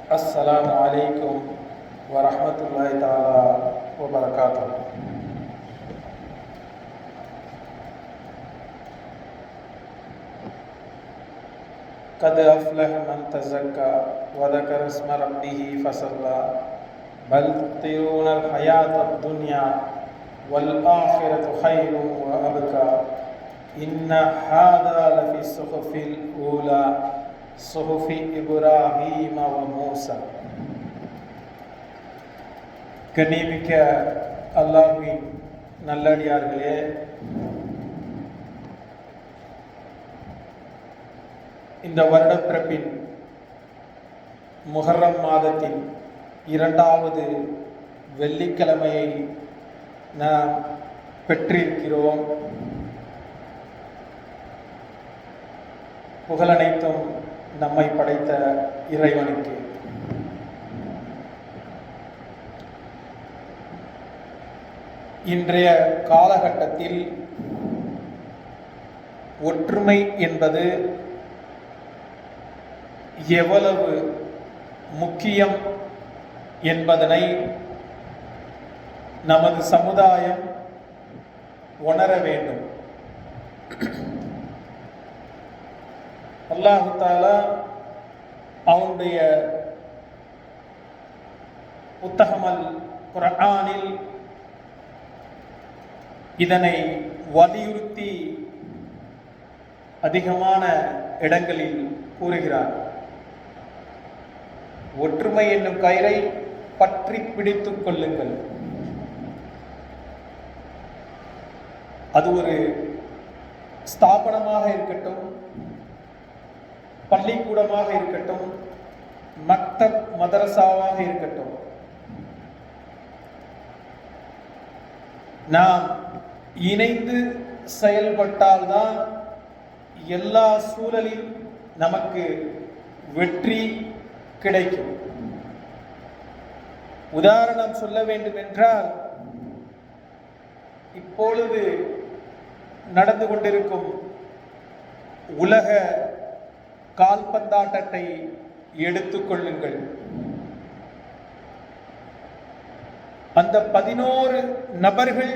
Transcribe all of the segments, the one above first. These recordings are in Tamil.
السلام عليكم ورحمة الله تعالى وبركاته. قد أفلح من تزكى وذكر اسم ربه فصلى بل تؤثرون الحياة الدنيا والآخرة خير وأبقى إن هذا لفي الصحف الأولى صحف إبراهيم وموسى. கண்ணியமிக்க அல்லாஹ்வின் நல்லடியார்களே, இந்த வருடப்பிறப்பின் முஹர்ரம் மாதத்தின் 2வது வெள்ளிக்கிழமையை நாம் பெற்றிருக்கிறோம். புகழனைத்தும் நம்மை படைத்த இறைவனுக்கு. இன்றைய காலகட்டத்தில் ஒற்றுமை என்பது எவ்வளவு முக்கியம் என்பதனை நமது சமுதாயம் உணர வேண்டும். அல்லாஹ் தஆலா அவனுடைய புத்தகமல் குர்ஆனில் இதனை வலியுறுத்தி அதிகமான இடங்களில் கூறுகிறார். ஒற்றுமை என்னும் கயிறை பற்றி பிடித்துக் கொள்ளுங்கள். அது ஒரு ஸ்தாபனமாக இருக்கட்டும், பள்ளிக்கூடமாக இருக்கட்டும், மக்தப் மதரசாவாக இருக்கட்டும், நாம் இணைந்து செயல்பட்டால்தான் எல்லா சூழலில் நமக்கு வெற்றி கிடைக்கும். உதாரணம் சொல்ல வேண்டும் என்றால், இப்பொழுது நடந்து கொண்டிருக்கும் உலக கால்பந்தாட்டத்தை எடுத்துக்கொள்ளுங்கள். அந்த 11 நபர்கள்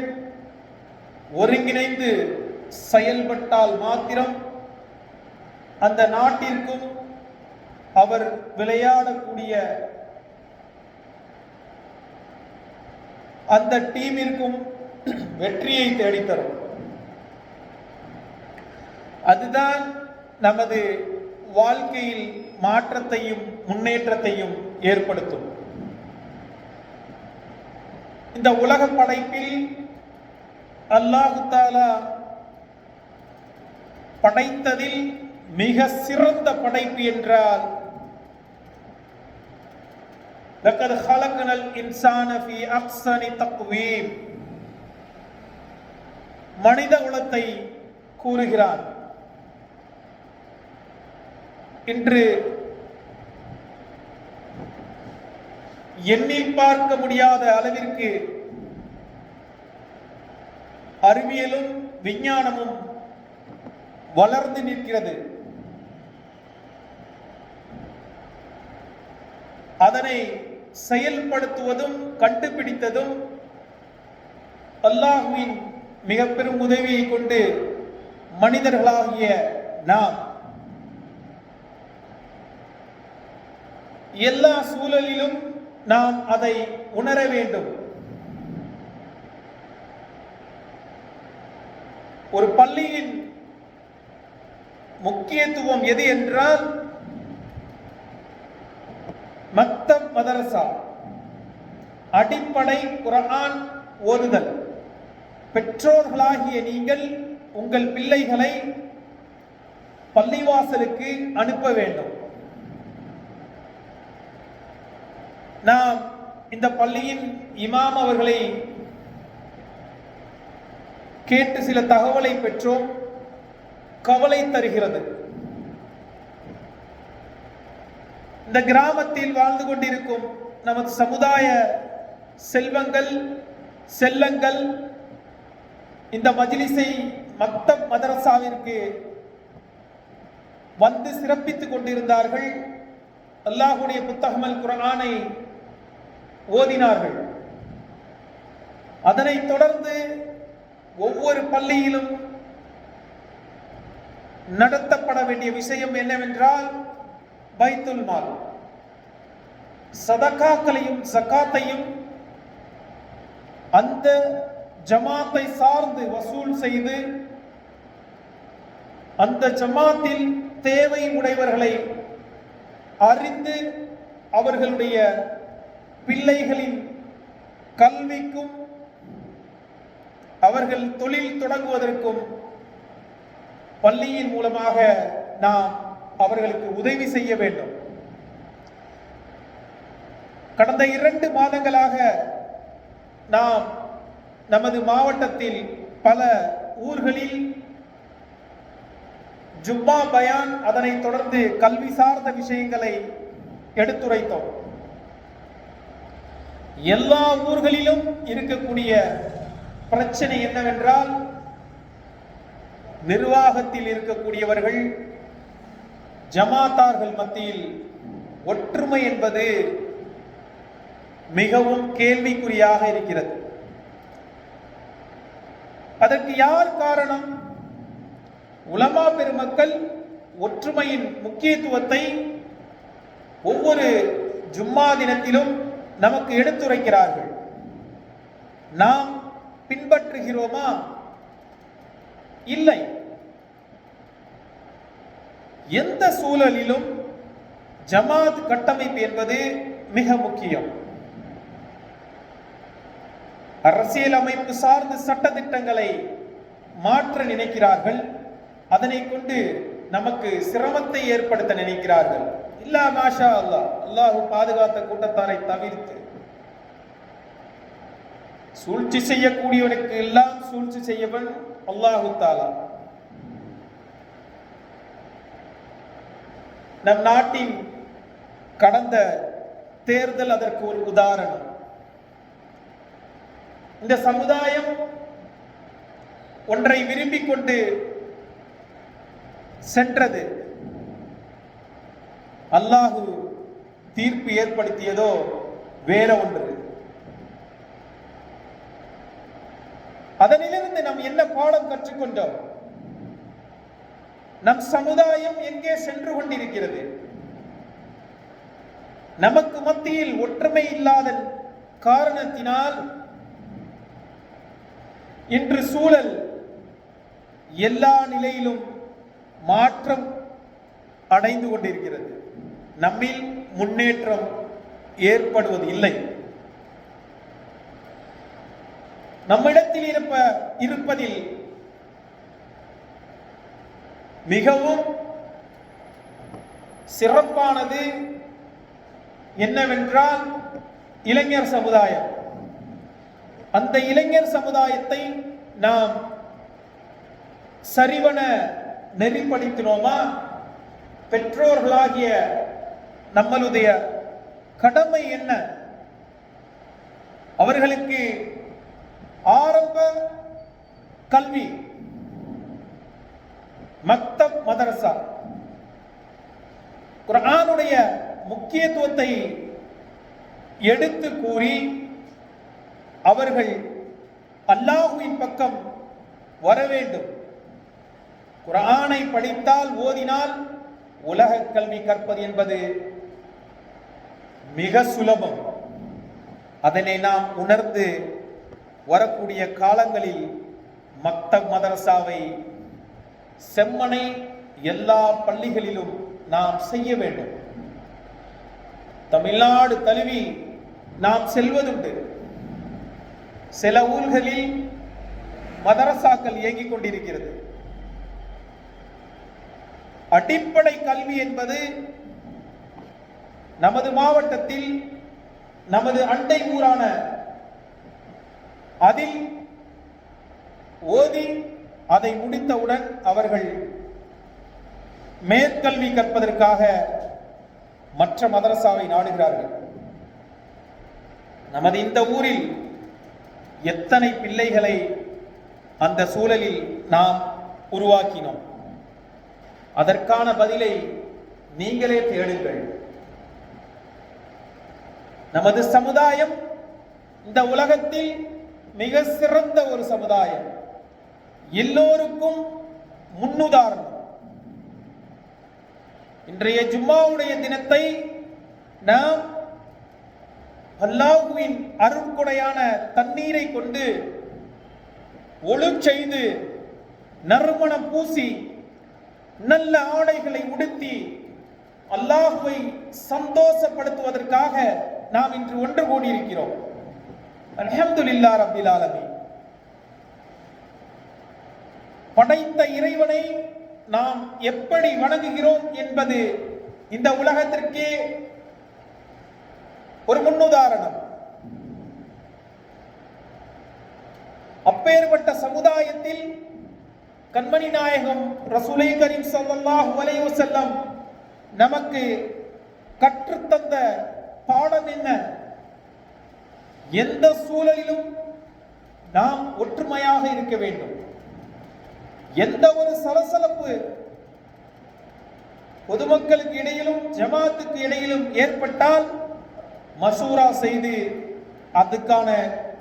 ஒருங்கிணைந்து செயல்பட்டால் மாத்திரம் அந்த நாட்டிற்கும் அவர் விளையாடக்கூடிய அந்த டீமிற்கும் வெற்றியை தேடித்தரும். அதுதான் நமது வாழ்க்கையில் மாற்றத்தையும் முன்னேற்றத்தையும் ஏற்படுத்தும். இந்த உலக படைப்பில் அல்லாஹ் தஆலா படைத்ததில் மிக சிறந்த படைப்பு என்றால் லக்கத் ஹலக்னல் இன்சான ஃபீ அஹ்ஸனி தக்வீம், மனித குலத்தை கூறுகிறான். இன்று எண்ணி பார்க்க முடியாத அளவிற்கு அறிவியலும் விஞ்ஞானமும் வளர்ந்து நிற்கிறது. அதனை செயல்படுத்துவதும் கண்டுபிடித்ததும் அல்லாஹ்வின் மிக பெரும் உதவியை கொண்டு மனிதர்களாகிய நாம் எல்லா சூழலிலும் நாம் அதை உணர வேண்டும். ஒரு பள்ளியின் முக்கியத்துவம் எது என்றால் மக்தப் மதரசா, அடிப்படை குர்ஆன் ஓதுதல். பெற்றோர்களாகிய நீங்கள் உங்கள் பிள்ளைகளை பள்ளிவாசலுக்கு அனுப்ப வேண்டும். நாம் இந்த பள்ளியின் இமாம் அவர்களை கேட்டு சில தகவலை பெற்றோம். கவலை தருகிறது. இந்த கிராமத்தில் வாழ்ந்து கொண்டிருக்கும் நமது சமுதாய செல்லங்கள் இந்த மஜ்லிஸை மக்தப் மதரசாவிற்கு வந்து சிறப்பித்துக் கொண்டிருந்தார்கள். அல்லாஹ்வுடைய புத்தகம் அல் குர்ஆனை ஓதினார்கள். அதனைத் தொடர்ந்து ஒவ்வொரு பள்ளியிலும் நடத்தப்பட வேண்டிய விஷயம் என்னவென்றால் பைத்துல் மால், சதகாக்களையும் ஜகாத்தையும் அந்த ஜமாத்தை சார்ந்து வசூல் செய்து அந்த ஜமாத்தில் தேவை உடையவர்களை அறிந்து அவர்களுடைய பிள்ளைகளின் கல்விக்கும் அவர்கள் தொழில் தொடங்குவதற்கும் பள்ளியின் மூலமாக நாம் அவர்களுக்கு உதவி செய்ய வேண்டும். கடந்த 2 மாதங்களாக நாம் நமது மாவட்டத்தில் பல ஊர்களில் ஜும்மா பயான், அதனைத் தொடர்ந்து கல்வி சார்ந்த விஷயங்களை எடுத்துரைத்தோம். எல்லா ஊர்களிலும் இருக்கக்கூடிய பிரச்சனை என்னவென்றால், நிர்வாகத்தில் இருக்கக்கூடியவர்கள் ஜமாத்தார்கள் மத்தியில் ஒற்றுமை என்பது மிகவும் கேள்விக்குறியாக இருக்கிறது. அதற்கு யார் காரணம்? உலமா பெருமக்கள் ஒற்றுமையின் முக்கியத்துவத்தை ஒவ்வொரு ஜும்மா தினத்திலும் நமக்கு எடுத்துரைக்கிறார்கள். நாம் பின்பற்றுகிறோமா? இல்லை. எந்த சூழலிலும் ஜமாத் கட்டமைப்பு என்பது மிக முக்கியம். அரசியல் அமைப்பு சார்ந்த சட்ட திட்டங்களை மாற்ற நினைக்கிறார்கள். அதனை கொண்டு நமக்கு சிரமத்தை ஏற்படுத்த நினைக்கிறார்கள். இல்லா மாஷா அல்லாஹ், அல்லாஹ் பாதுகாத்த கூட்டத்தாரை தவிர்த்து சூழ்ச்சி செய்யக்கூடியவனுக்கு எல்லாம் சூழ்ச்சி செய்யவன் அல்லாஹு தஆலா. நம் நாட்டின் கடந்த தேர்தல் அதற்கு ஒரு உதாரணம். இந்த சமுதாயம் ஒன்றை விரும்பிக் கொண்டு சென்றது. அல்லாஹு தீர்ப்பு ஏற்படுத்தியதோ வேற ஒன்று. அதனிலிருந்து நாம் என்ன பாடம் கற்றுக்கொண்டோம்? நம் சமுதாயம் எங்கே சென்று கொண்டிருக்கிறது? நமக்கு மத்தியில் ஒற்றுமை இல்லாத காரணத்தினால் இன்று சூழல் எல்லா நிலையிலும் மாற்றம் அடைந்து கொண்டிருக்கிறது. நம்மில் முன்னேற்றம் ஏற்படுவது இல்லை. நம்மிடத்தில் இருப்பதில் மிகவும் சிறப்பானது என்னவென்றால் இளைஞர் சமுதாயம். அந்த இளைஞர் சமுதாயத்தை நாம் சரிவன நெறிப்படுத்தினோமா? பெற்றோர்களாகிய நம்மளுடைய கடமை என்ன? அவர்களுக்கு ஆரம்ப கல்வி, மக்தப், மதரசா, குர்ஆனுடைய முக்கியத்துவத்தை எடுத்து கூறி அவர்கள் அல்லாஹ்வின் பக்கம் வர வேண்டும். குர்ஆனை படித்தால், ஓதினால் உலக கல்வி கற்பது என்பது மிக சுலபம். அதனை நாம் உணர்ந்து வரக்கூடிய காலங்களில் மக்தப் மதரசாவை செம்மனை எல்லா பள்ளிகளிலும் நாம் செய்ய வேண்டும். தமிழ்நாடு தழுவி நாம் செல்வதுண்டு. சில ஊர்களில் மதரசாக்கள் இயங்கிக் கொண்டிருக்கிறது. அடிப்படை கல்வி என்பது நமது மாவட்டத்தில், நமது அண்டை ஊரான அதில் ஓதி அதை முடித்தவுடன் அவர்கள் மேற்கல்வி கற்பதற்காக மற்ற மதரசாவை நாடுகிறார்கள். நமது இந்த ஊரில் எத்தனை பிள்ளைகளை அந்த சூழலில் நாம் உருவாக்கினோம்? அதற்கான பதிலை நீங்களே தேடுங்கள். நமது சமுதாயம் இந்த உலகத்தில் மிக சிறந்த ஒரு சமுதாயம், எல்லோருக்கும் முன்னுதாரணம். இன்றைய ஜும்மாவுடைய தினத்தை நாம் அல்லாஹ்வின் அருட்கொடையான தண்ணீரை கொண்டு ஒளு செய்து நறுமணம் பூசி நல்ல ஆடைகளை உடுத்தி அல்லாஹ்வை சந்தோஷப்படுத்துவதற்காக நாம் இன்று ஒன்று கூடியிருக்கிறோம். அல்ஹம்துலில்லாஹ் ரப்பில் ஆலமீன். படைத்த இறைவனை நாம் எப்படி வணங்குகிறோம் என்பது இந்த உலகத்திற்கே ஒரு முன்னுதாரணம். அப்பேற்பட்ட சமுதாயத்தில் கண்மணி நாயகம் ரசூலை கரீம் ஸல்லல்லாஹு அலைஹி வஸல்லம் நமக்கு கற்றுத்தந்த பாடம் என்ன? எந்த சூழலிலும் நாம் ஒற்றுமையாக இருக்க வேண்டும். எந்த ஒரு சலசலப்பு பொதுமக்களுக்கு இடையிலும் ஜமாத்துக்கு இடையிலும் ஏற்பட்டால் மசூரா செய்து அதுக்கான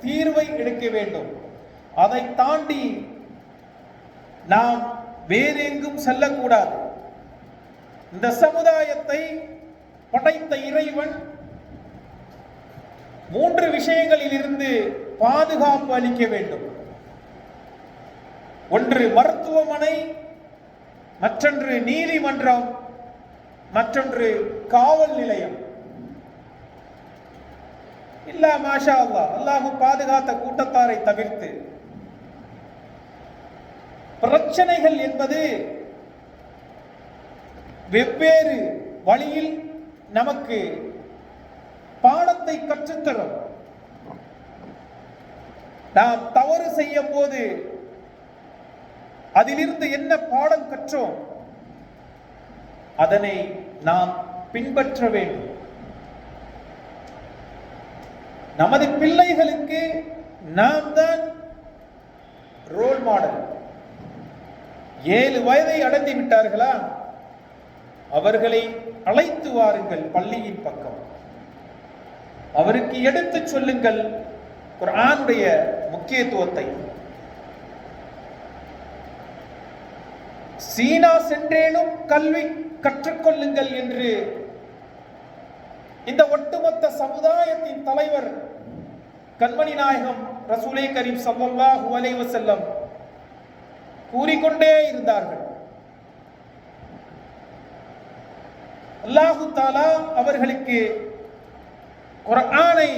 தீர்வை எடுக்க வேண்டும். அதை தாண்டி நாம் வேறெங்கும் செல்லக்கூடாது. இந்த சமுதாயத்தை படைத்த இறைவன் 3 விஷயங்களில் இருந்து பாதுகாப்பு அளிக்க வேண்டும். ஒன்று மருத்துவமனை, மற்றொன்று நீதிமன்றம், மற்றொன்று காவல் நிலையம். இல்லா மாஷா அல்லாஹ், அல்லாஹ் பாதுகாத்த கூட்டத்தாரை தவிர்த்து பிரச்சனைகள் என்பது வெவ்வேறு வழியில் நமக்கு பாடத்தை கற்றுத்தரும். நாம் தவறு செய்யும் போது அதிலிருந்து என்ன பாடம் கற்றோம் அதனை நாம் பின்பற்ற வேண்டும். நமது பிள்ளைகளுக்கு நாம் தான் ரோல் மாடல். 7 வயதை அடைந்து விட்டார்களா, அவர்களை அழைத்து வாருங்கள் பள்ளியின் பக்கம். அவருக்கு எடுத்து சொல்லுங்கள் குர்ஆனுடைய முக்கியத்துவத்தை. சீனா சென்றேனும் கல்வி கற்றுக்கொள்ளுங்கள் என்று இந்த ஒட்டுமொத்த சமுதாயத்தின் தலைவர் கண்மணி நாயகம் ரசூலை கரீம் ஸல்லல்லாஹு அலைஹி வஸல்லம் கூறிக்கொண்டே இருந்தார்கள். அல்லாஹு தஆலா அவர்களுக்கு குர்ஆனை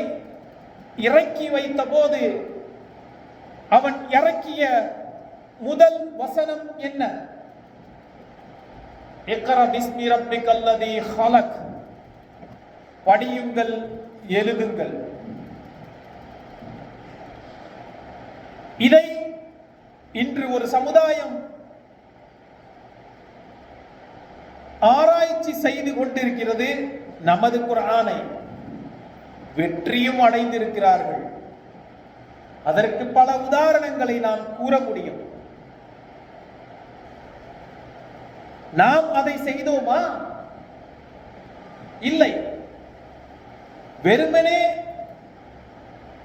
இறக்கி வைத்த போது அவன் இறக்கிய முதல் வசனம் என்ன? இக்ரா பிஸ்மி ரப்பிக்கல்லதீ ஹலக். படியுங்கள், எழுதுங்கள். இதை இன்று ஒரு சமுதாயம் ஆராய்ச்சி செய்து கொண்டிருக்கிறது. நமது குர்ஆனை வெற்றியும் அடைந்திருக்கிறார்கள். அதற்கு பல உதாரணங்களை நாம் கூற முடியும். நாம் அதை செய்தோமா? இல்லை. வெறுமனே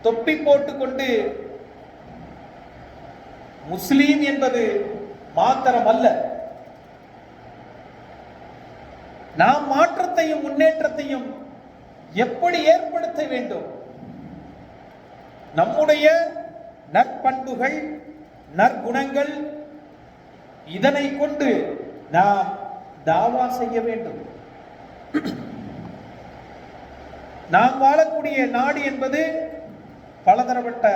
தொப்பி போட்டுக்கொண்டு முஸ்லீம் என்பது மாத்திரம் அல்ல. நாம் மாற்றத்தையும் முன்னேற்றத்தையும் எப்படி ஏற்படுத்த வேண்டும்? நம்முடைய நற்பண்புகள், நற்குணங்கள், இதனை கொண்டு நாம் தாவா செய்ய வேண்டும். நாம் வாழக்கூடிய நாடு என்பது பலதரப்பட்ட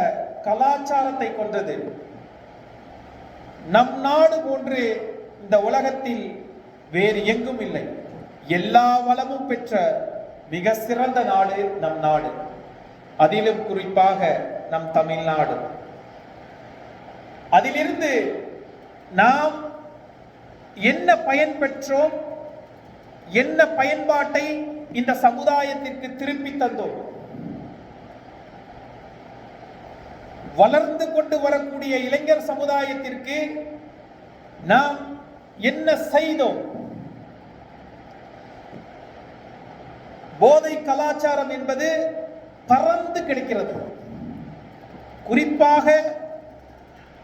கலாச்சாரத்தை கொண்டது. நம் நாடு போன்று இந்த உலகத்தில் வேறு எங்கும் இல்லை. எல்லா வளமும் பெற்ற மிக சிறந்த நாடு நம் நாடு. அதிலும் குறிப்பாக நம் தமிழ்நாடு. அதிலிருந்து நாம் என்ன பயன் பெற்றோம், என்ன பயன்பாட்டை இந்த சமுதாயத்திற்கு திருப்பி தந்தோம்? வளர்ந்து கொண்டு வரக்கூடிய இளைஞர் சமுதாயத்திற்கு நாம் என்ன செய்தோம்? போதை கலாச்சாரம் என்பது பறந்து கிடக்கிறது. குறிப்பாக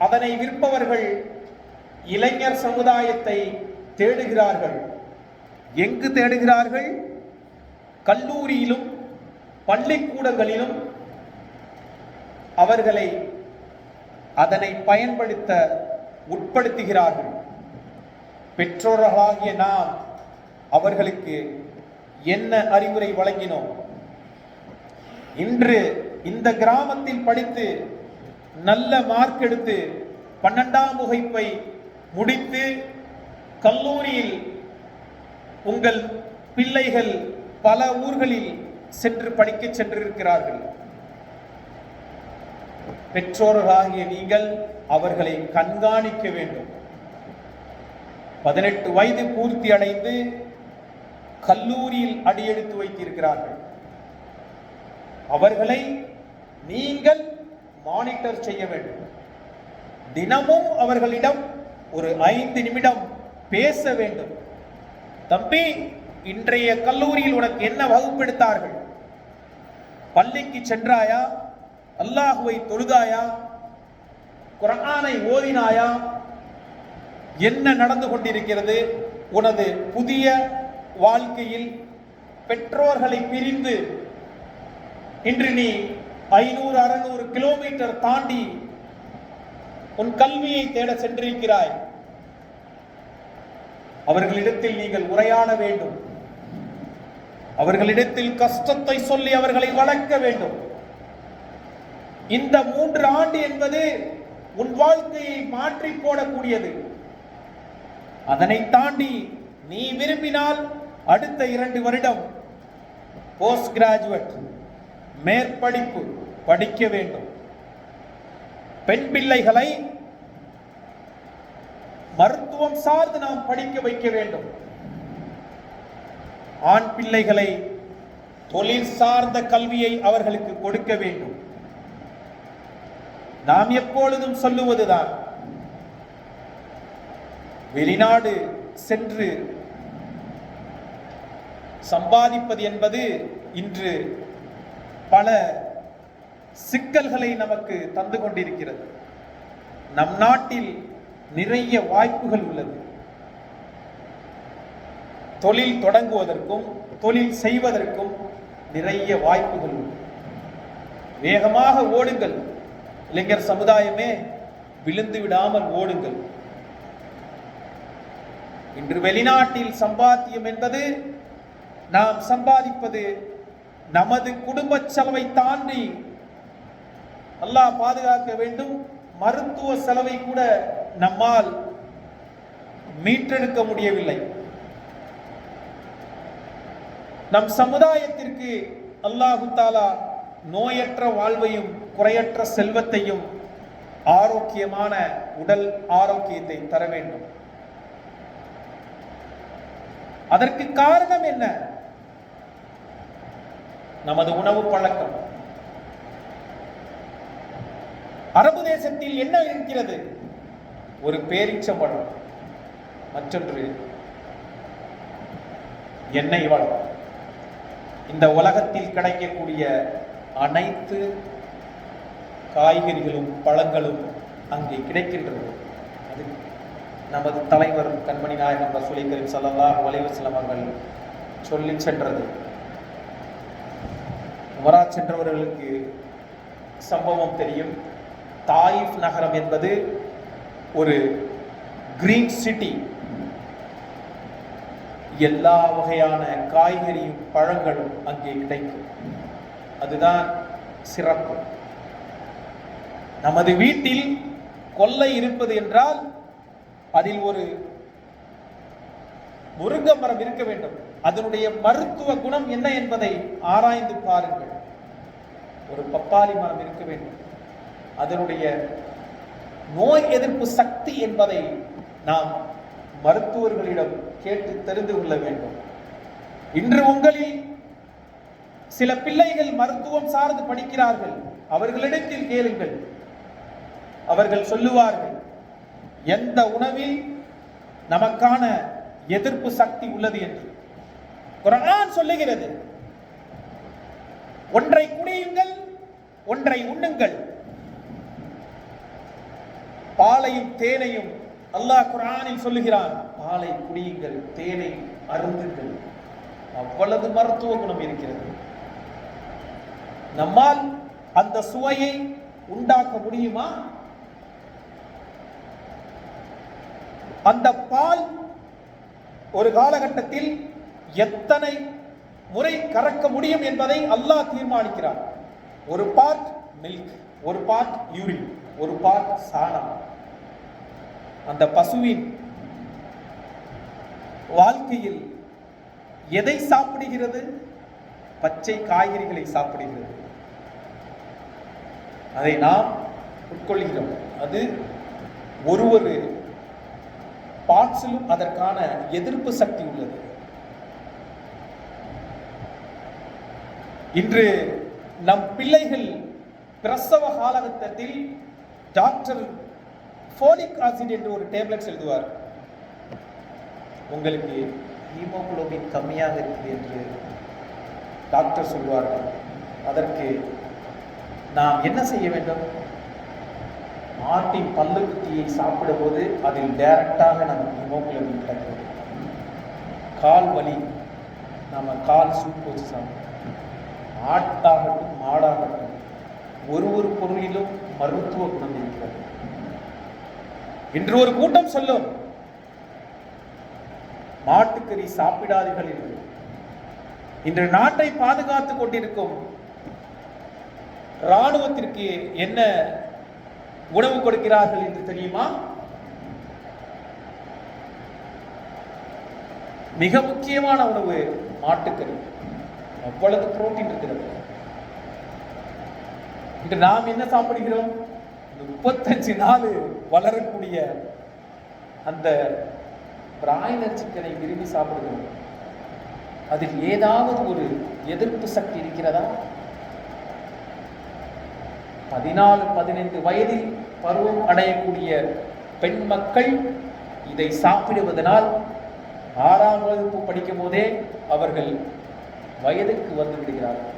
அதனை விற்பவர்கள் இளைஞர் சமுதாயத்தை தேடுகிறார்கள். எங்கு தேடுகிறார்கள்? கல்லூரியிலும் பள்ளிக்கூடங்களிலும் அவர்களை அதனை பயன்படுத்த உட்படுத்துகிறார்கள். பெற்றோர்களாகிய நாம் அவர்களுக்கு என்ன அறிவுரை வழங்கினோம்? இன்று இந்த கிராமத்தில் படித்து நல்ல மார்க் எடுத்து 12ஆம் வகுப்பை முடித்து கல்லூரியில் உங்கள் பிள்ளைகள் பல ஊர்களில் சென்று படிக்க சென்றிருக்கிறார்கள். பெற்றோர்களாகிய நீங்கள் அவர்களை கண்காணிக்க வேண்டும். 18 வயது பூர்த்தி அடைந்து கல்லூரியில் அடியெடுத்து வைத்திருக்கிறார்கள். அவர்களை நீங்கள் மானிட்டர் செய்ய வேண்டும். தினமும் அவர்களிடம் ஒரு 5 நிமிடம் பேச வேண்டும். தம்பி, இன்றைய கல்லூரியில் உனக்கு என்ன வகுப்பெடுத்தார்கள்? பள்ளிக்கு சென்றாயா? அல்லாஹுவை தொழுதாயா? குர்ஆனை ஓதினாயா? என்ன நடந்து கொண்டிருக்கிறது உனது புதிய வாழ்க்கையில்? பெற்றோர்களை பிரிந்து இன்று நீ 500-600 கிலோமீட்டர் தாண்டி உன் கல்வியை தேட சென்றிருக்கிறாய். அவர்களிடத்தில் நீங்கள் உரையாட வேண்டும். அவர்களிடத்தில் கஷ்டத்தை சொல்லி அவர்களை வளர்க்க வேண்டும். இந்த 3 ஆண்டு என்பது உன் வாழ்க்கையை மாற்றி போடக்கூடியது. அதனை தாண்டி நீ விரும்பினால் அடுத்த 2 வருடம் போஸ்ட் கிராஜுவேட் மேற்படிப்பு படிக்க வேண்டும். பெண் பிள்ளைகளை மருத்துவம் சார்ந்து நாம் படிக்க வைக்க வேண்டும். ஆண் பிள்ளைகளை தொழில் சார்ந்த கல்வியை அவர்களுக்கு கொடுக்க வேண்டும். நாம் எப்பொழுதும் சொல்லுவதுதான், வெளிநாடு சென்று சம்பாதிப்பது என்பது இன்று பல சிக்கல்களை நமக்கு தந்து கொண்டிருக்கிறது. நம் நாட்டில் நிறைய வாய்ப்புகள் உள்ளது. தொழில் தொடங்குவதற்கும் தொழில் செய்வதற்கும் நிறைய வாய்ப்புகள் உள்ளது. வேகமாக ஓடுங்கள் இளைஞர் சமுதாயமே, விழுந்து விடாமல் ஓடுங்கள். இன்று வெளிநாட்டில் சம்பாத்தியம் என்பது நாம் சம்பாதிப்பது நமது குடும்ப செலவை தாண்டி, அல்லாஹ் பாதுகாக்க வேண்டும், மருத்துவ செலவை கூட நம்மால் மீட்டெடுக்க முடியவில்லை. நம் சமுதாயத்திற்கு அல்லாஹு தஆலா நோயற்ற வாழ்வையும் குறையற்ற செல்வத்தையும் ஆரோக்கியமான உடல் ஆரோக்கியத்தை தர வேண்டும். அதற்கு காரணம் என்ன? நமது உணவு பழக்கம். அரபு தேசத்தில் என்ன இருக்கிறது? ஒரு பேரீச்சம்பழம், மற்றொன்று எண்ணெய் வளம். இந்த உலகத்தில் கிடைக்கக்கூடிய அனைத்து காய்கறிகளும் பழங்களும் அங்கே கிடைக்கின்றது. அது நமது தலைவர் கண்மணி நாயகம் ரசூலை கரீம் ஸல்லல்லாஹு அலைஹி வஸல்லம் அவர்கள் சொல்லி சென்றது. உமரா சென்றவர்களுக்கு சம்பவம் தெரியும். தாயிஃப் நகரம் என்பது ஒரு கிரீன் சிட்டி. எல்லா வகையான காய்கறியும் பழங்களும் அங்கே கிடைக்கும். அதுதான் சிறப்பு. நமது வீட்டில் கொல்லை இருப்பது என்றால் அதில் ஒரு முருங்கை மரம் இருக்க வேண்டும். அதனுடைய மருத்துவ குணம் என்ன என்பதை ஆராய்ந்து பாருங்கள். ஒரு பப்பாளி மரம் இருக்க வேண்டும். அதனுடைய நோய் எதிர்ப்பு சக்தி என்பதை நாம் மருத்துவர்களிடம் கேட்டு தெரிந்து கொள்ள வேண்டும். இன்று உங்களில் சில பிள்ளைகள் மருத்துவம் சார்ந்து படிக்கிறார்கள். அவர்களிடத்தில் கேளுங்கள். அவர்கள் சொல்லுவார்கள் எந்த உணவில் நமக்கான எதிர்ப்பு சக்தி உள்ளது என்று. குர்ஆன் சொல்லுகிறது, ஒன்றை குடியுங்கள், ஒன்றை உண்ணுங்கள். பாலையும் தேனையும் அல்லாஹ் குர்ஆனில் சொல்லுகிறான். பாலை குடியுங்கள், தேனை அருந்துங்கள். அவ்வளவு மருத்துவ குணம் இருக்கிறது. நம்மால் அந்த சுவையை உண்டாக்க முடியுமா? அந்த பால் ஒரு காலகட்டத்தில் எத்தனை முறை கறக்க முடியும் என்பதை அல்லாஹ் தீர்மானிக்கிறார். ஒரு பார்ட் மில்க், ஒரு பார்ட் யூரின், ஒரு பார்ட் சாணம். அந்த பசுவின் வாழ்க்கையில் எதை சாப்பிடுகிறது? பச்சை காய்கறிகளை சாப்பிடுகிறது. அதை நாம் உட்கொள்கிறோம். அது ஒரு பார்ட்ஸிலும் அதற்கான எதிர்ப்பு சக்தி உள்ளது. இன்று நம் பிள்ளைகள் பிரசவ காலகட்டத்தில் டாக்டர் ஃபோலிக் ஆசிட் என்று ஒரு டேப்லெட்ஸ் எழுதுவார். உங்களுக்கு ஹீமோகுளோபின் கம்மியாக இருக்குது என்று டாக்டர் சொல்வார்கள். அதற்கு நாம் என்ன செய்ய வேண்டும்? ஆட்டின் பல்லுக்குட்டியை சாப்பிடும் போது அதில் டைரக்டாக நமக்கு ஹீமோகுளோபின் கிடைக்கும். கால் வலி, நம்ம கால் சூப் வச்சு சாப்பிடுவோம். ஆட்டாகட்டும் மாடாகட்டும், ஒரு பொருளிலும் மருத்துவ குணம் இருக்கிறது. இன்று ஒரு கூட்டம் சொல்லும், மாட்டுக்கறி சாப்பிடாதீர்கள் என்று. இன்று நாட்டை பாதுகாத்துக் கொண்டிருக்கும் ராணுவத்திற்கு என்ன உணவு கொடுக்கிறார்கள் என்று தெரியுமா? மிக முக்கியமான உணவு மாட்டுக்கறி. அவ்வளவு புரோட்டீன் இருக்கிறது. இன்று நாம் என்ன சாப்பிடுகிறோம்? 35 நாள் வளரக்கூடிய அந்த பிராய்லர் சிக்கனை விரும்பி சாப்பிடுகிறோம். அதில் ஏதாவது ஒரு எதிர்ப்பு சக்தி இருக்கிறதா? 14-15 வயதில் பருவம் அடையக்கூடிய பெண் மக்கள் இதை சாப்பிடுவதனால் 6ஆம் வகுப்பு படிக்கும் போதே அவர்கள் வயதுக்கு வந்து விடுகிறார்கள்.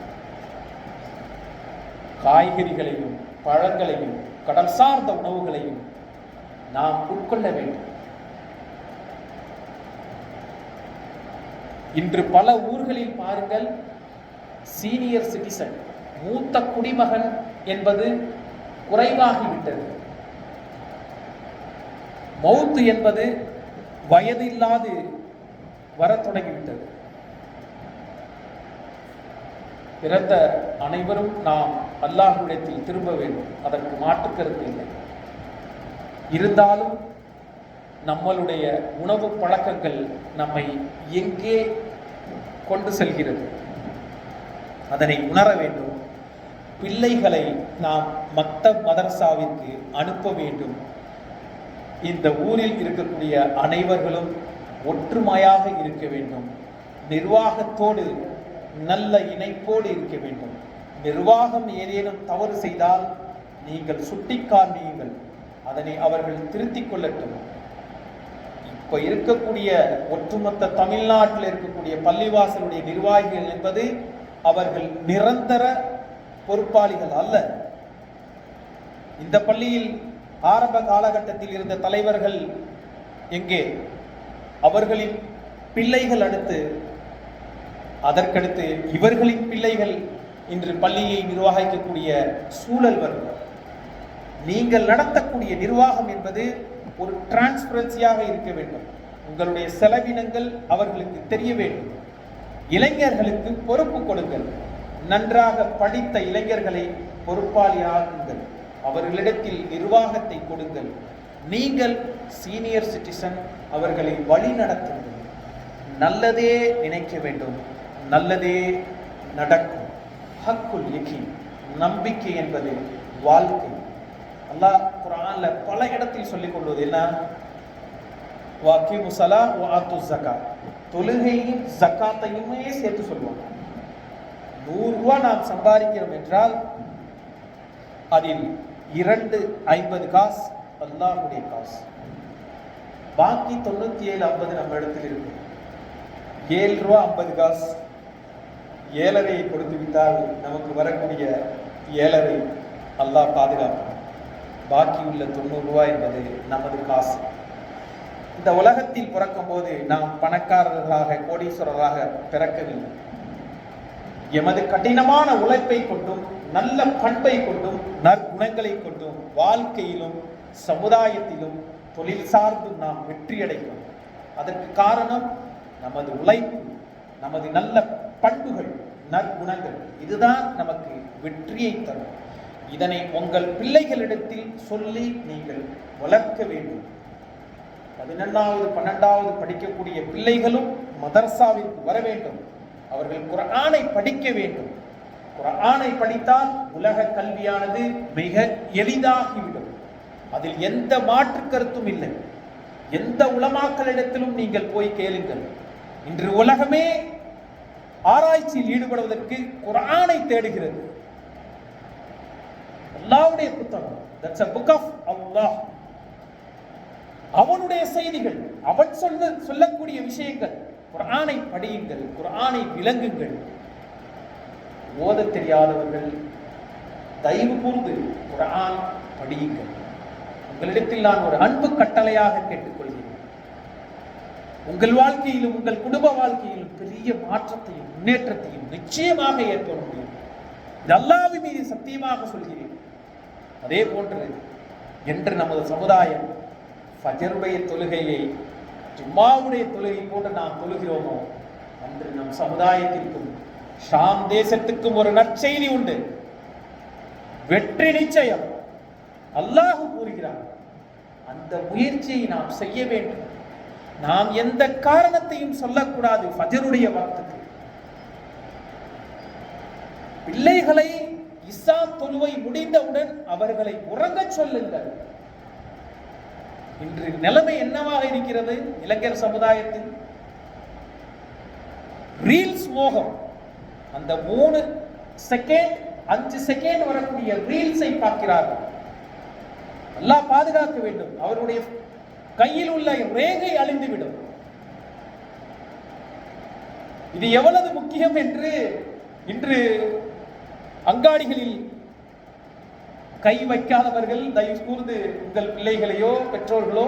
காய்கறிகளையும் பழங்களையும் கடல் சார்ந்த உணவுகளையும் நாம் உட்கொள்ள வேண்டும். இன்று பல ஊர்களில் பாருங்கள், சீனியர் சிட்டிசன், மூத்த குடிமகன் என்பது குறைவாகிவிட்டது. மௌத்து என்பது வயது இல்லாது வர தொடங்கிவிட்டது. பிறந்த அனைவரும் நாம் அல்லாஹ்விடத்தில் திரும்ப வேண்டும், அதற்கு மாற்று கருத்து இல்லை. இருந்தாலும் நம்மளுடைய உணவு பழக்கங்கள் நம்மை எங்கே கொண்டு செல்கிறது, அதனை உணர வேண்டும். பிள்ளைகளை நாம் மக்தப் மதரசாவிற்கு அனுப்ப வேண்டும். இந்த ஊரில் இருக்கக்கூடிய அனைவர்களும் ஒற்றுமையாக இருக்க வேண்டும். நிர்வாகத்தோடு நல்ல இணைப்போடு இருக்க வேண்டும். நிர்வாகம் ஏதேனும் தவறு செய்தால் நீங்கள் சுட்டிக்காட்டுங்கள், அதனை அவர்கள் திருத்திக் கொள்ளட்டும். இப்ப இருக்கக்கூடிய ஒட்டுமொத்த தமிழ்நாட்டில் இருக்கக்கூடிய பள்ளிவாசலுடைய நிர்வாகிகள் என்பது அவர்கள் நிரந்தர பொறுப்பாளிகள் அல்ல. இந்த பள்ளியில் ஆரம்ப காலகட்டத்தில் இருந்த தலைவர்கள் எங்கே? அவர்களின் பிள்ளைகள் அடுத்து, அதற்கடுத்து இவர்களின் பிள்ளைகள் இன்று பள்ளியை நிர்வகிக்கக்கூடிய சூழல் வரும். நீங்கள் நடத்தக்கூடிய நிர்வாகம் என்பது ஒரு டிரான்ஸ்பரன்சியாக இருக்க வேண்டும். உங்களுடைய செலவினங்கள் அவர்களுக்கு தெரிய வேண்டும். இளைஞர்களுக்கு பொறுப்பு கொடுங்கள். நன்றாக படித்த இளைஞர்களை பொறுப்பாளியாக்குங்கள். அவர்களிடத்தில் நிர்வாகத்தை கொடுங்கள். நீங்கள் சீனியர் சிட்டிசன், அவர்களை வழி நடத்துங்கள். நல்லதே நினைக்க வேண்டும், நல்லதே நடக்கும். ஹக்குல் யகீன், நம்பிக்கை என்பது வாழ்க்கை. அல்லாஹ் குர்ஆன்ல பல இடத்தில் சொல்லிக் கொள்வது என்ன? வாக்கிமு ஸலா வ ஆத்து ஸகாத், தொழுகையும் ஜகாத்தையுமே சேர்த்து சொல்லுவாங்க. 100 ரூபாய் நாம் சம்பாதிக்கிறோம் என்றால் அதில் 2.50 காசு அல்லாஹ்வுடைய காசு, பாக்கி 97-50 நம்ம இடத்தில் இருக்கு. 7 ரூபாய் 50 காசு ஏழரையை கொடுத்து விட்டால் நமக்கு வரக்கூடிய ஏழரை அல்லாஹ் பாதுகாப்பான். பாக்கி உள்ள 90 ரூபாய் என்பது நமது காசு. இந்த உலகத்தில் பிறக்கும் போது நாம் பணக்காரர்களாக கோடீஸ்வரராக பிறக்கவில்லை. எமது கடினமான உழைப்பை கொண்டும் நல்ல பண்பை கொண்டும் நற்குணங்களை கொண்டும் வாழ்க்கையிலும் சமுதாயத்திலும் தொழில் சார்ந்தும் நாம் வெற்றியடைகிறோம். அதற்கு காரணம் நமது உழைப்பு, நமது நல்ல பண்புகள், நற்குணங்கள். இதுதான் நமக்கு வெற்றியை தரும். இதனை உங்கள் பிள்ளைகளிடத்தில் சொல்லி நீங்கள் வளர்க்க வேண்டும். 11வது 12வது படிக்கக்கூடிய பிள்ளைகளும் மதரசாவிற்கு வர வேண்டும். அவர்கள் குர்ஆனை படிக்க வேண்டும். குர்ஆனை படித்தால் உலக கல்வியானது மிக எளிதாகிவிடும். அதில் எந்த மாற்று கருத்தும் இல்லை. எந்த உலமாக்களிடத்திலும் நீங்கள் போய் கேளுங்கள். இன்று உலகமே ஆராய்ச்சியில் ஈடுபடுவதற்கு குர்ஆனை தேடுகிறது. அல்லாஹ்வுடைய புத்தகம், that's a book of Allah. அவனுடைய செய்திகள், அவன் சொல்லக்கூடிய விஷயங்கள். குர்ஆனை படியுங்கள், குர்ஆனை விளங்குங்கள். ஓத தெரியாதவர்கள் தயவு கூர்ந்து குர்ஆன் படியுங்கள். உங்களிடத்தில் நான் ஒரு அன்பு கட்டளையாக கேட்டுக்கொள்கிறேன். உங்கள் வாழ்க்கையிலும் உங்கள் குடும்ப வாழ்க்கையிலும் பெரிய மாற்றத்தையும் முன்னேற்றத்தையும் நிச்சயமாக ஏற்பட முடியும். இது அல்லாஹ்வின் மீது சத்தியமாக சொல்கிறேன். அதே போன்று என்று நமது சமுதாயம் ஃபஜ்ருடைய தொழுகையை ஜும்மாவுடைய தொழுகை போன்று நாம் தொழுகிறோமோ, அன்று நம் சமுதாயத்திற்கும் ஷாம் தேசத்துக்கும் ஒரு நற்செய்தி உண்டு. வெற்றி நிச்சயம். அல்லாஹ் கூறுகிறார். அந்த முயற்சியை நாம் செய்ய வேண்டும். நாம் எந்த காரணத்தையும் சொல்லக்கூடாது. ஃபஜ்ருடைய வக்துக்கு பிள்ளைகளை இஸ்ஸா தொழுகை முடிந்தவுடன் அவர்களை உறங்கச் சொல்லுங்கள். இன்று நிலைமை என்னவாக இருக்கிறது இளைஞர் சமுதாயத்தில்? ரீல்ஸ் மோகம். அந்த 3 செகண்ட் 5 செகண்ட் வரக்கூடிய ரீல்ஸை பார்க்கிறார்கள். அல்லாஹ் பாதுகாக்க வேண்டும். அவருடைய கையில் உள்ள ரேகை அழிந்துவிடும். இது எவ்வளவு முக்கியம் என்று இன்று அங்காடிகளில் கை வைக்காதவர்கள் தயவு கூர்ந்து உங்கள் பிள்ளைகளையோ பெற்றோர்களோ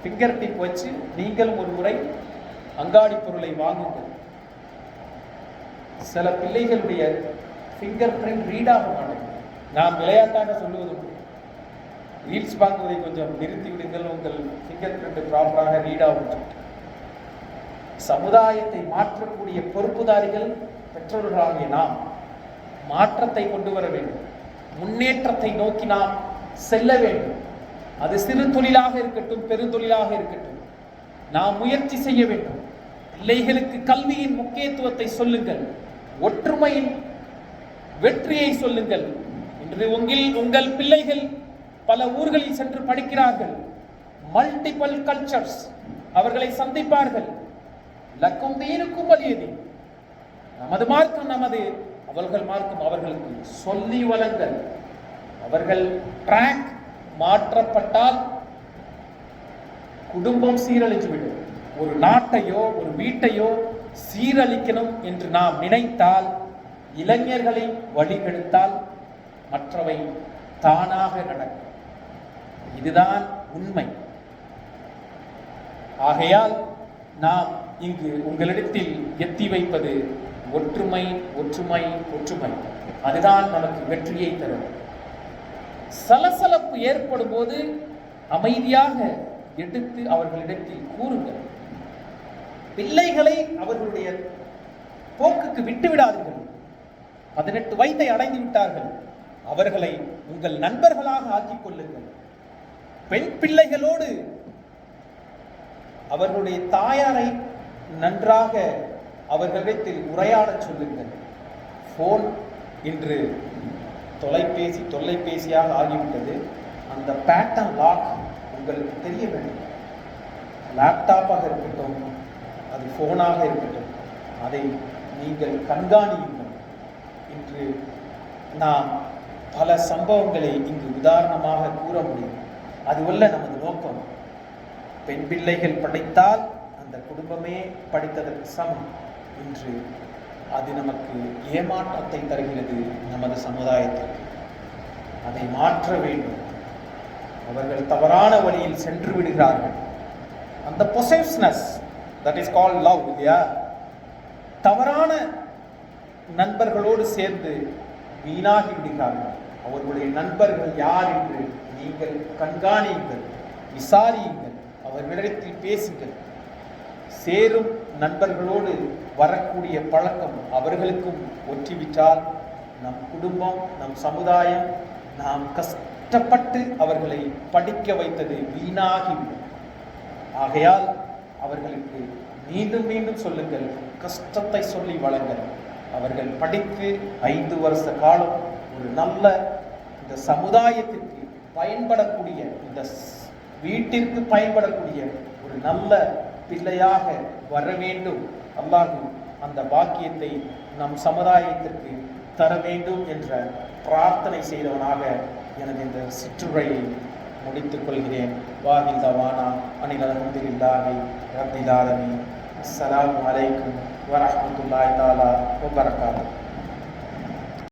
ஃபிங்கர் டிப் வச்சு நீங்களும் ஒரு முறை அங்காடி பொருளை வாங்குங்கள். சில பிள்ளைகளுடைய ஃபிங்கர் பிரிண்ட் ரீட் ஆக மாட்டேங்குது. நாம் விளையாட்டாக சொல்லுவது ரீல்ஸ் பார்க்குவதை கொஞ்சம் நிறுத்தி விடுங்கள், உங்கள் ஃபிங்கர் பிரிண்ட் ப்ராப்பராக ரீட் ஆகும். சமுதாயத்தை மாற்றக்கூடிய பொறுப்புதாரிகள் பெற்றோர்களாகிய நாம் மாற்றத்தை கொண்டு வர வேண்டும். முன்னேற்றத்தை நோக்கி நாம் செல்ல வேண்டும். அது சிறு தொழிலாக இருக்கட்டும், பெருந்தொழிலாக இருக்கட்டும், நாம் முயற்சி செய்ய வேண்டும். பிள்ளைகளுக்கு கல்வியின் முக்கியத்துவத்தை சொல்லுங்கள். ஒற்றுமையின் வெற்றியை சொல்லுங்கள். இன்று உங்கள் பிள்ளைகள் பல ஊர்களில் சென்று படிக்கிறார்கள். மல்டிபிள் கல்ச்சர்ஸ், அவர்களை சந்திப்பார்கள். லக்கும் தீனுக்கும் வலியது. நமது மார்க்கம் நமது, அவர்கள் மார்க்கம் அவர்களுக்கு சொல்லி வளங்கள். அவர்கள் ட்ராக் மாற்றப்பட்டால் குடும்பம் சீரழிந்துவிடும். ஒரு நாட்டையோ ஒரு வீட்டையோ சீரழிக்கணும் என்று நாம் நினைத்தால், இளைஞர்களை வழிகெடுத்தால் மற்றவை தானாக நடக்கும். இதுதான் உண்மை. ஆகையால் நாம் இங்கு உங்களிடத்தில் எத்தி வைப்பது ஒற்றுமை, ஒற்றுமை, ஒற்றுமை. அதுதான் நமக்கு வெற்றியை தரும். சலசலப்பு ஏற்படும் போது அமைதியாக எடுத்து அவர்களிடத்தில் கூறுங்கள். பிள்ளைகளை அவர்களுடைய போக்குக்கு விட்டுவிடாதீர்கள். 18 வயதை அடைந்து விட்டார்கள். அவர்களை உங்கள் நண்பர்களாக ஆக்கிக் கொள்ளுங்கள். பெண் பிள்ளைகளோடு அவர்களுடைய தாயாரை நன்றாக அவர்களிடத்தில் உரையாடச் சொல்லுங்கள். போன் இன்று தொலைபேசியாக ஆகிவிட்டது. அந்த பேட்டர்ன் லாக் உங்களுக்கு தெரிய வேண்டும். லேப்டாப்பாக இருக்கட்டும், அது போனாக இருக்கட்டும், அதை நீங்கள் கண்காணியுங்கள். இன்று நாம் பல சம்பவங்களை இங்கு உதாரணமாக கூற முடியும். அதுவல்ல நமது நோக்கம். பெண் பிள்ளைகள் படித்தால் அந்த குடும்பமே படித்ததற்கு சமம். இன்று அது நமக்கு ஏமாற்றத்தை தருகிறது நமது சமுதாயத்திற்கு. அதை மாற்ற வேண்டும். அவர்கள் தவறான வழியில் சென்று விடுகிறார்கள். அந்த possessiveness, that is called love, இல்லையா? தவறான நண்பர்களோடு சேர்ந்து வீணாகி விடுகிறார்கள். அவர்களுடைய நண்பர்கள் யார் என்று நீங்கள் கண்காணியுங்கள், விசாரியுங்கள், அவர்களிடத்தில் பேசுங்கள். சேரும் நண்பர்களோடு வரக்கூடிய பழக்கம் அவர்களுக்கும் ஒற்றிவிட்டால் நம் குடும்பம், நம் சமுதாயம், நாம் கஷ்டப்பட்டு அவர்களை படிக்க வைத்தது வீணாகிவிடும். ஆகையால் அவர்களுக்கு மீண்டும் மீண்டும் சொல்லுங்கள், கஷ்டத்தை சொல்லி வளங்கள். அவர்கள் படித்து 5 வருஷ காலம் ஒரு நல்ல இந்த சமுதாயத்திற்கு பயன்படக்கூடிய, இந்த வீட்டிற்கு பயன்படக்கூடிய ஒரு நல்ல பிள்ளையாக வர வேண்டும். அல்லாஹ் அந்த பாக்கியத்தை நம் சமுதாயத்திற்கு தர வேண்டும் என்ற பிரார்த்தனை செய்தவனாக எனது இந்த சிற்றுரையை முடித்துக் கொள்கிறேன். வாஹில் தவானா அனில் அல்ஹம்துலில்லாஹி ரப்பில் ஆலமீன். அஸ்ஸலாமு அலைக்கும் வரஹ்மத்துல்லாஹி தஆலா வபரகாத்துஹு.